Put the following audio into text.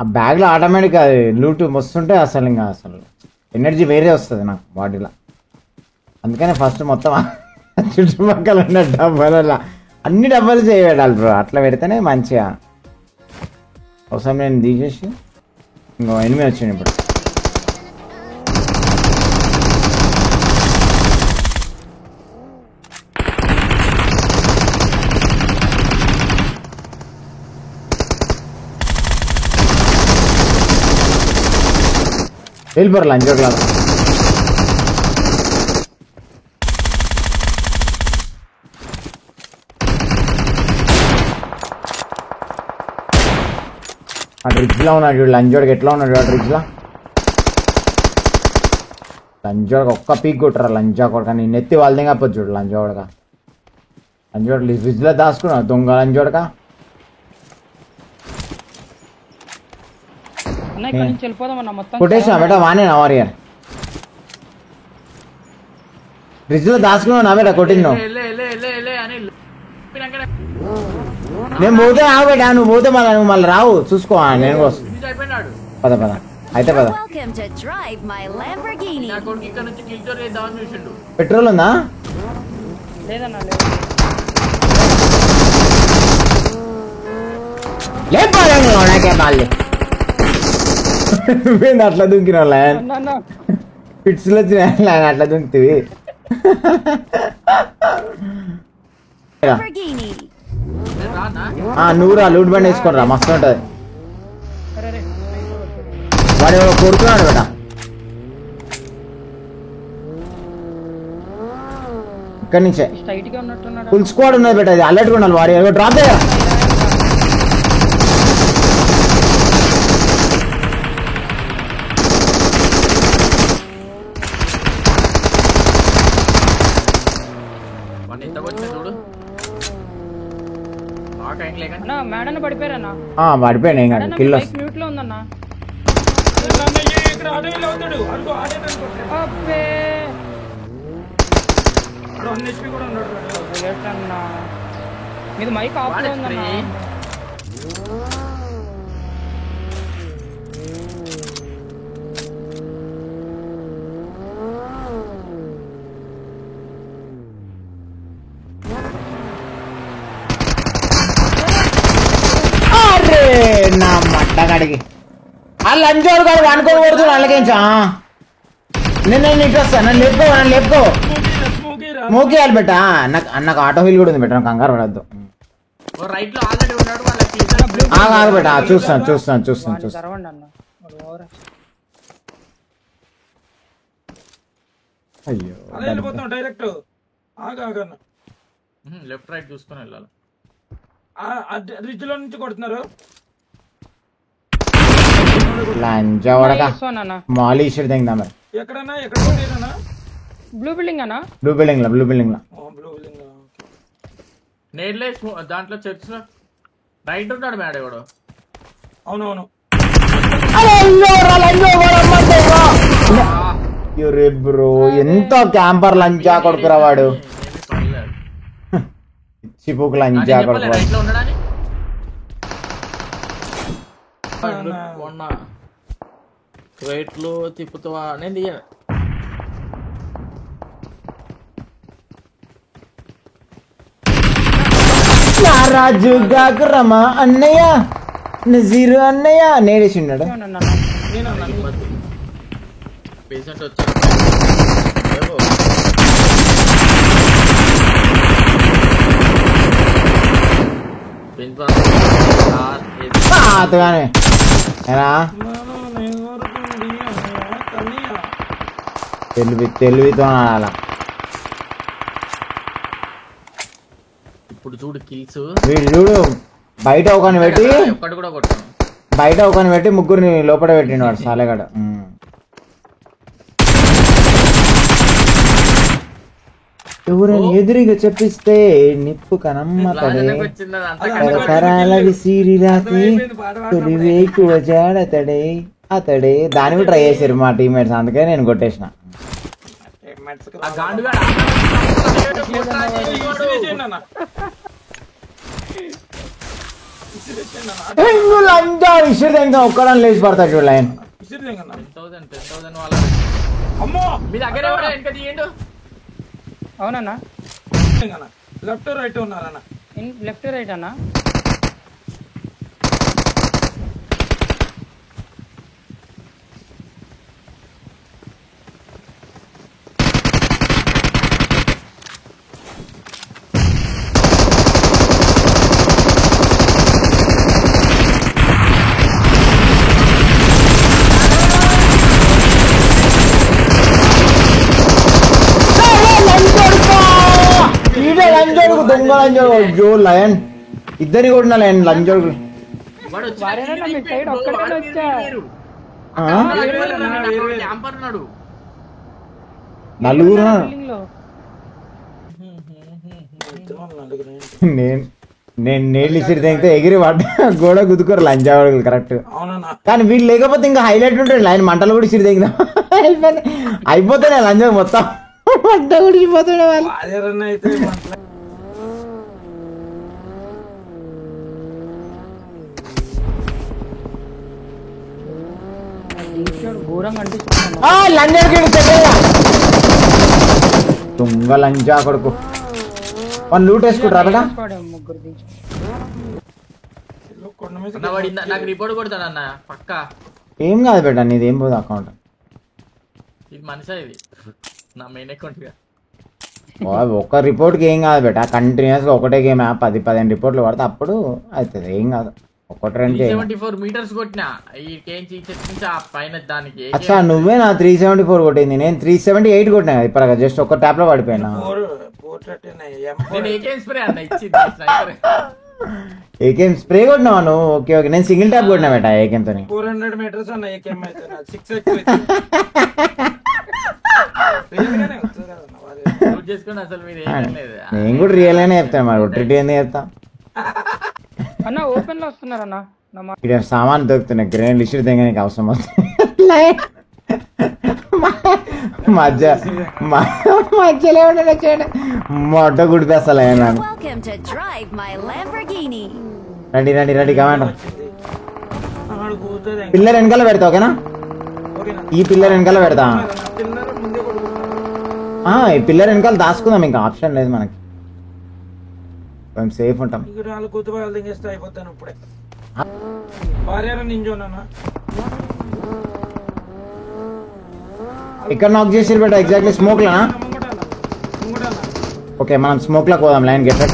ఆ బ్యాగ్లో ఆటోమేటిక్ అది లూట్ వస్తుంటే అసలు ఇంకా అసలు ఎనర్జీ వేరే వస్తుంది నాకు బాడీలో. అందుకనే ఫస్ట్ మొత్తం చుట్టుపక్కల ఉన్న డబ్బాలలో అన్ని డబ్బాలు చేయబెట్టాలి బ్రో. అట్లా పెడితేనే మంచిగా. ఒకసారి నేను తీసేసి ఇంకో ఎనిమిది వచ్చింది ఇప్పుడు. వెళ్ళిపోరు లంచ్ క్లాస్. ఆ డ్రిడ్జ్లో ఉన్నాడు చూడు లంచోడికి. ఎట్లా ఉన్నాడు ఆ డ్రిడ్జ్లో? లంచోడికి ఒక్క పీక్ కొట్టరా లంచా కొడక. నేను ఎత్తి వాళ్ళ దిగపోదు చూడు లంచోడక. లంచోడు ఫ్రిడ్జ్లో దాచుకున్నావు దొంగ లంచోడక. కొట్టేసిన బేటా వానేనా వారియర్. ఫ్రిడ్జ్ లో దాచుకున్నావు నా బేటా కొట్టింది. నేను పోతే బేటా నువ్వు పోతే మళ్ళీ నువ్వు మళ్ళీ రావు చూసుకో. నేను పద పద అయితే పద. పెట్రోల్ ఉందా? లేపాలి నువ్వేంది అట్లా దుంకిన ఫిట్స్ లో వచ్చిన అట్లా దుంకుతీవి. నువ్వు రా లూట్ బండి వేసుకొని రా మస్తు ఉంటది. వాడు కొడుతున్నాడు బేట. ఇక్కడి నుంచే ఫుల్ స్క్వాడ్ ఉన్నది బేట. అది అలర్ట్ ఉండాలి. వాడు డ్రాప్ చేయరా. పడిపోయాను ఏం కాదు. కిల్ నా మట్టగాడికి ఆ లంచోడు కాదు అనుకోని కొడుతున్నా అలాగేంచా. నేను ఇటు వస్తా. నన్ను లేపుకో మోకేయాలి బెట్ట. నాకు ఆటో వీల్ కూడా ఉంది బెట్ట. నాకు కంగారు పడద్దు. కాదు బెట్ట చూస్తాను. అయ్యో లెఫ్ట్ రైట్ చూసుకొని వెళ్ళాలి. రిడ్జ్ లో నుంచి కొడుతున్నారు. లంచా వడక మాలి ఇష్యూడ్ దిందా మరి. ఎక్కడన్నా ఎక్కడ కొట్టేనా? బ్లూ బిల్డింగ్ అన్నా. బ్లూ బిల్డింగ్ లో నేడ్లే దాంట్లో చర్చ్ లో రైట్ ఉంటాడు మేడ కూడా. అవునవును. బ్రో ఎంత క్యాంపర్ లంచా కొడుకురా వాడు. చిపుకు లంచా కొడుకు. రైట్లో తిప్పుతావా? నేను దిగాను. రాజు గాకురమా అన్నయ్య నజీరు అన్నయ్య నేడేసిన్నాడు. పేషెంట్ వచ్చాడు. తెలివితో ఆడాల. ఇప్పుడు చూడు కిల్స్. వీడు చూడు బయట ఒకని పెట్టి ముగ్గురిని లోపల పెట్టిండు వాడు సాలెగాడ. ఎవరైనా ఎదురుగా చెప్పిస్తే నిప్పు కనమ్మతడే తరతరాల విసిరి రాతి తొలివేకువ జాడతడే అతడే. దాన్ని కూడా ట్రై చేశారు మా టీమ్మేట్స్. అందుకే నేను కొట్టేసిన. లంచా ఇసురు తెంగా ఒక్కడానికి లేచి పడతాడు చూడు లైన్. విసిరిదేంగన్నా 10,000 వాళ్ళ అమ్మో మీ దగ్గర ఎవరు వెనక తీయండు అవునన్నా లెఫ్ట్ రైట్ ఉన్నారన్న లెఫ్ట్ రైట్ అన్నా లంజోడుకు దొంగ లంజోడు అయ్యో లయన్ ఇద్దరిని కొట్టిన లయన్ లంజోడు. మీ సైడ్ ఒక్కడే వచ్చా నలుగురు నేను నీళ్ళు ఇసిరి తెగితే ఎగిరి పడ్డా గోడ గుద్దుకోరు లంజావాడు కరెక్ట్. కానీ వీళ్ళు లేకపోతే ఇంకా హైలైట్ ఉంటాడు లైన్ మంటలు కూడా ఇసిరి తెగిన అయిపోతాయి లంజా మొత్తం మంట కూడా ఇసిపోతాడు వాళ్ళు. లంజాకి తుంగ లంజా కొడుకు వాళ్ళు లూట్ వేసుకుంటారా కదా. నాకు రిపోర్ట్ కొడతాడన్న పక్క. ఏం కాదు బేట నీది ఏం పోదు అకౌంట్. ఇది మనిషి ఇది నా మెయిన్ అకౌంట్ గా ఒక్క రిపోర్ట్కి ఏం కాదు బేట కంటిన్యూస్గా ఒకటే గేమ్ 10-15 రిపోర్ట్లు పడితే అప్పుడు అవుతుంది ఏం కాదు. ఒకటి రెండు 374 మీటర్స్ కొట్టినా ఈ కేంచి పైన దానికి. అచ్చా నువ్వే నా 374 కొట్టింది, నేను 378 కొట్టినా ఇప్పుడు జస్ట్ ఒక ట్యాప్ లో పడిపోయినా. ఏకేం స్ప్రే కొట్టినావా నువ్వు? ఓకే ఓకే నేను సింగిల్ ట్యాప్ కొట్టినా బేట ఏకేం తో 400 మీటర్స్ అన్న ఏకేం అయితే 6x నేను కూడా రియల్ గానే చెప్తాను మరి ఒట్టి ఏంది చెప్తా. అన్న ఓపెన్ లో వస్తున్నారన్న ఇక్కడ సామాన్ దొరుకుతున్నాయి గ్రేన్ లిస్ట్ తెగనికి అవసరం వస్తుంది మధ్యలో చూడండి మొట్ట గుడిపేస్తా నాకు. రండి రండి రండి కమాండర్ పిల్లర్ వెనకాల పెడతా ఓకేనా? ఈ పిల్లర్ వెనకాల పెడతా. ఈ పిల్లర్ వెనకాల దాచుకుందాం ఇంకా ఆప్షన్ లేదు మనకి, మేము సేఫ్ ఉంటాం. ఇక్కడ నాక్ చేసి బేట ఎగ్జాక్ట్లీ స్మోక్ లోనా? ఓకే మనం స్మోక్ లోకి పోదాం. Line get